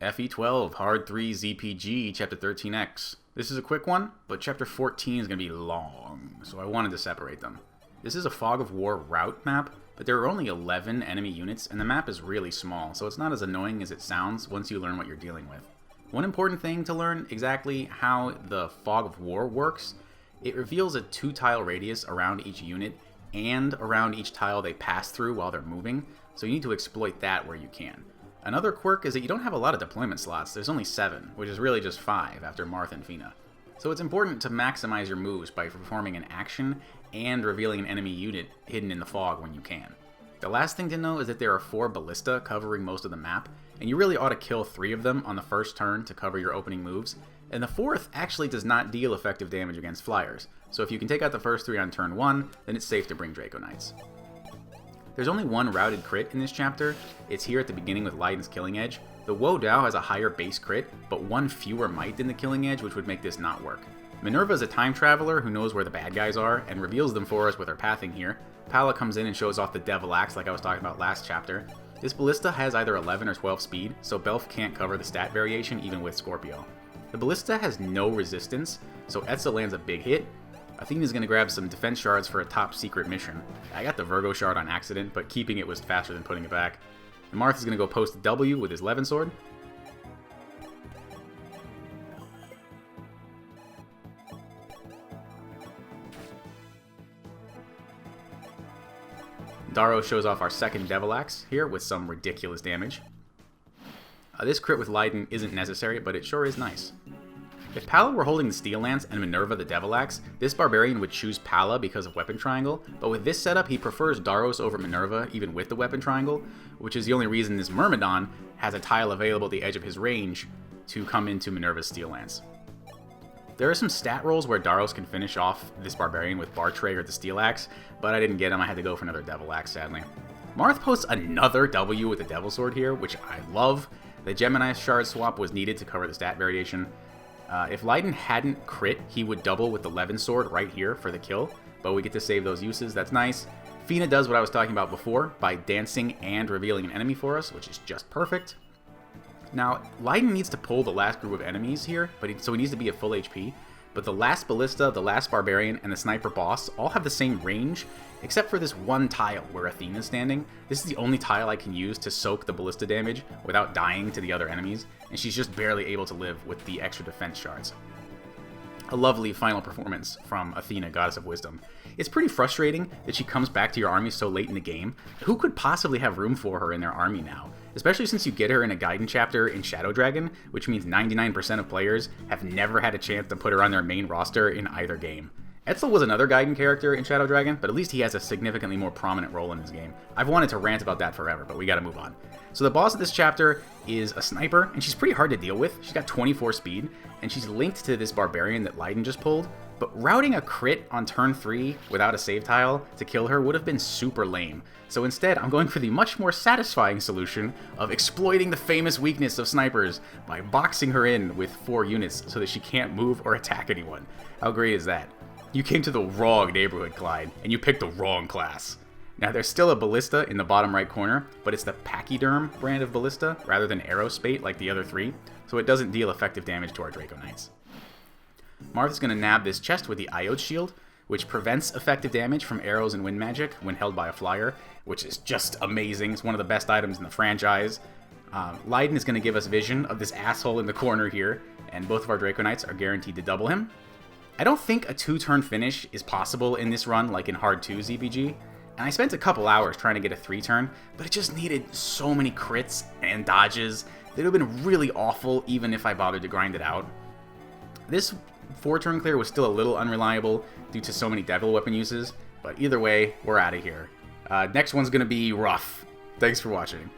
FE12 Hard 3 ZPG Chapter 13X. This is a quick one, but Chapter 14 is going to be long, so I wanted to separate them. This is a Fog of War route map, but there are only 11 enemy units, and the map is really small, so it's not as annoying as it sounds once you learn what you're dealing with. One important thing to learn exactly how the Fog of War works, it reveals a 2-tile radius around each unit and around each tile they pass through while they're moving, so you need to exploit that where you can. Another quirk is that you don't have a lot of deployment slots. There's only 7, which is really just 5 after Marth and Fina. So it's important to maximize your moves by performing an action and revealing an enemy unit hidden in the fog when you can. The last thing to know is that there are 4 ballista covering most of the map, and you really ought to kill 3 of them on the first turn to cover your opening moves, and the 4th actually does not deal effective damage against flyers, so if you can take out the first 3 on turn 1, then it's safe to bring Draco Knights. There's only one routed crit in this chapter. It's here at the beginning with Leiden's Killing Edge. The Woe Dao has a higher base crit, but 1 fewer might than the Killing Edge, which would make this not work. Minerva is a time traveler who knows where the bad guys are and reveals them for us with her pathing here. Pala comes in and shows off the Devil Axe like I was talking about last chapter. This ballista has either 11 or 12 speed, so Belf can't cover the stat variation even with Scorpio. The ballista has no resistance, so Etza lands a big hit. Athena's going to grab some defense shards for a top secret mission. I got the Virgo shard on accident, but keeping it was faster than putting it back. And Marth is going to go post W with his Levin sword. Darros shows off our second Devil Axe here with some ridiculous damage. This crit with Leiden isn't necessary, but it sure is nice. If Pala were holding the Steel Lance and Minerva the Devil Axe, this Barbarian would choose Pala because of Weapon Triangle, but with this setup he prefers Darros over Minerva even with the Weapon Triangle, which is the only reason this Myrmidon has a tile available at the edge of his range to come into Minerva's Steel Lance. There are some stat rolls where Darros can finish off this Barbarian with Bartray or the Steel Axe, but I didn't get him. I had to go for another Devil Axe, sadly. Marth posts another W with the Devil Sword here, which I love. The Gemini shard swap was needed to cover the stat variation. If Leiden hadn't crit, he would double with the Levin sword right here for the kill, but we get to save those uses. That's nice. Fina does what I was talking about before by dancing and revealing an enemy for us, which is just perfect. Now, Leiden needs to pull the last group of enemies here, so he needs to be at full HP, but the last Ballista, the last Barbarian, and the Sniper Boss all have the same range, except for this one tile where Athena's standing. This is the only tile I can use to soak the Ballista damage without dying to the other enemies, and she's just barely able to live with the extra defense shards. A lovely final performance from Athena, Goddess of Wisdom. It's pretty frustrating that she comes back to your army so late in the game. Who could possibly have room for her in their army now? Especially since you get her in a Gaiden chapter in Shadow Dragon, which means 99% of players have never had a chance to put her on their main roster in either game. Etzel was another Gaiden character in Shadow Dragon, but at least he has a significantly more prominent role in this game. I've wanted to rant about that forever, but we gotta move on. So the boss of this chapter is a sniper, and she's pretty hard to deal with. She's got 24 speed, and she's linked to this Barbarian that Leiden just pulled, but routing a crit on turn 3 without a save tile to kill her would have been super lame. So instead, I'm going for the much more satisfying solution of exploiting the famous weakness of snipers by boxing her in with 4 units so that she can't move or attack anyone. How great is that? You came to the wrong neighborhood, Kleine, and you picked the wrong class. Now, there's still a Ballista in the bottom right corner, but it's the pachyderm brand of Ballista rather than Aerospate like the other 3, so it doesn't deal effective damage to our Draco Knights. Marth is going to nab this chest with the Iode Shield, which prevents effective damage from arrows and wind magic when held by a flyer, which is just amazing. It's one of the best items in the franchise. Leiden is going to give us vision of this asshole in the corner here, and both of our Draco Knights are guaranteed to double him. I don't think a 2-turn finish is possible in this run like in Hard 2 ZBG, and I spent a couple hours trying to get a 3-turn, but it just needed so many crits and dodges that it would have been really awful even if I bothered to grind it out. This 4-turn clear was still a little unreliable due to so many devil weapon uses, but either way, we're out of here. Next one's going to be rough. Thanks for watching.